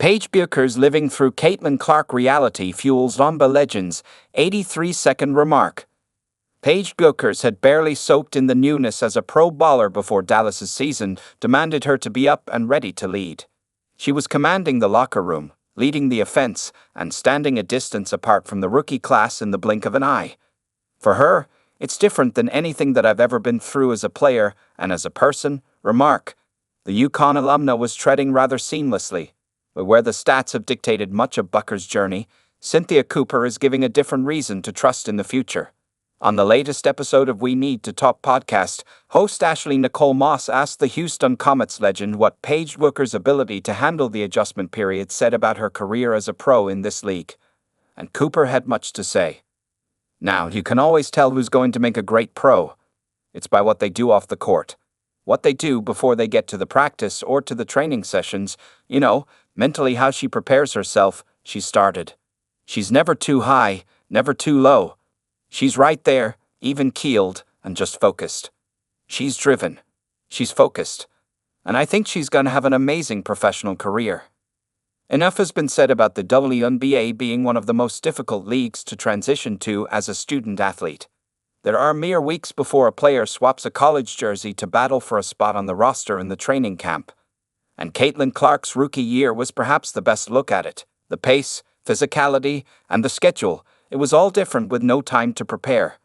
Paige Bueckers living through Caitlin Clark reality fuels Wnba legends, 83-second remark. Paige Bueckers had barely soaked in the newness as a pro baller before Dallas's season demanded her to be up and ready to lead. She was commanding the locker room, leading the offense, and standing a distance apart from the rookie class in the blink of an eye. For her, it's different than anything that I've ever been through as a player and as a person. Remark. The UConn alumna was treading rather seamlessly. But where the stats have dictated much of Bueckers' journey, Cynthia Cooper is giving a different reason to trust in the future. On the latest episode of We Need to Talk podcast, host Ashley Nicole Moss asked the Houston Comets legend what Paige Bueckers' ability to handle the adjustment period said about her career as a pro in this league. And Cooper had much to say. Now, you can always tell who's going to make a great pro. It's by what they do off the court. What they do before they get to the practice or to the training sessions, mentally how she prepares herself. She started. She's never too high, never too low. She's right there, even-keeled, and just focused. She's driven. She's focused. And I think she's going to have an amazing professional career. Enough has been said about the Wnba being one of the most difficult leagues to transition to as a student athlete. There are mere weeks before a player swaps a college jersey to battle for a spot on the roster in the training camp. And Caitlin Clark's rookie year was perhaps the best look at it. The pace, physicality, and the schedule, it was all different with no time to prepare.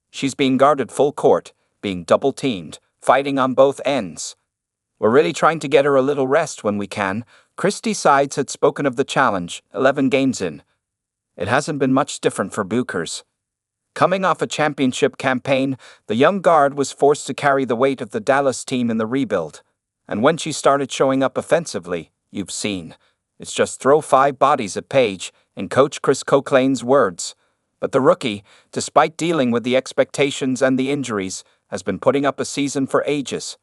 She's being guarded full court, being double-teamed, fighting on both ends. We're really trying to get her a little rest when we can. Christy Sides had spoken of the challenge, 11 games in. It hasn't been much different for Bueckers. Coming off a championship campaign, the young guard was forced to carry the weight of the Dallas team in the rebuild. And when she started showing up offensively, you've seen. It's just throw 5 bodies at Paige, in Coach Chris Coklane's words. But the rookie, despite dealing with the expectations and the injuries, has been putting up a season for ages.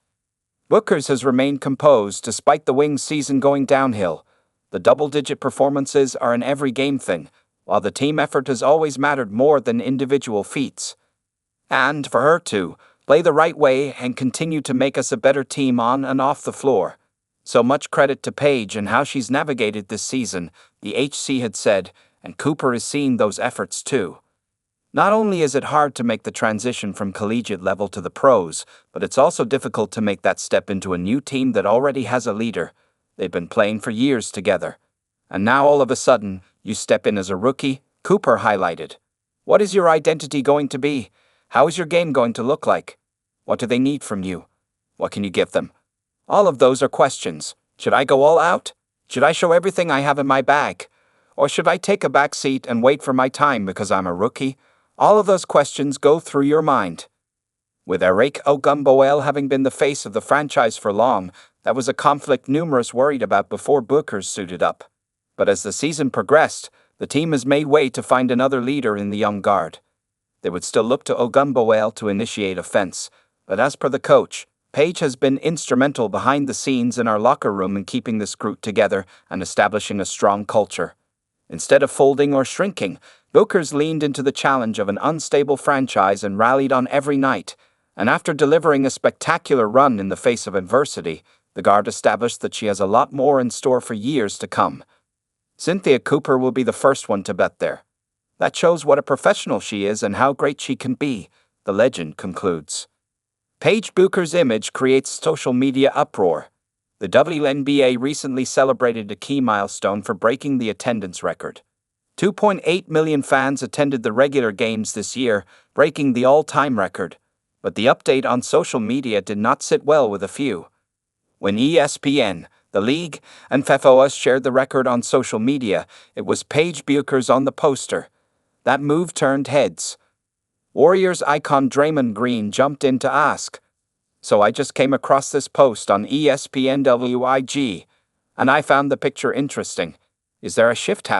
Bueckers has remained composed despite the Wings season going downhill. The double-digit performances are an every-game thing, while the team effort has always mattered more than individual feats. And for her to play the right way and continue to make us a better team on and off the floor. So much credit to Paige and how she's navigated this season, the HC had said, and Cooper is seeing those efforts too. Not only is it hard to make the transition from collegiate level to the pros, but it's also difficult to make that step into a new team that already has a leader. They've been playing for years together. And now all of a sudden, you step in as a rookie, Cooper highlighted. What is your identity going to be? How is your game going to look like? What do they need from you? What can you give them? All of those are questions. Should I go all out? Should I show everything I have in my bag? Or should I take a back seat and wait for my time because I'm a rookie? All of those questions go through your mind. With Eric Wnba having been the face of the franchise for long, that was a conflict numerous worried about before Bueckers suited up. But as the season progressed, the team has made way to find another leader in the young guard. They would still look to Wnba to initiate offense, but as per the coach, Paige has been instrumental behind the scenes in our locker room in keeping this group together and establishing a strong culture. Instead of folding or shrinking, Bueckers leaned into the challenge of an unstable franchise and rallied on every night, and after delivering a spectacular run in the face of adversity, the guard established that she has a lot more in store for years to come. Cynthia Cooper will be the first one to bet there. That shows what a professional she is and how great she can be, the legend concludes. Paige Bueckers' image creates social media uproar. The Wnba recently celebrated a key milestone for breaking the attendance record. 2.8 million fans attended the regular games this year, breaking the all-time record. But the update on social media did not sit well with a few. When ESPN, the league, and Wnba shared the record on social media, it was Paige Bueckers on the poster. That move turned heads. Warriors icon Draymond Green jumped in to ask, "So I just came across this post on ESPN WIG, and I found the picture interesting. Is there a shift happening?"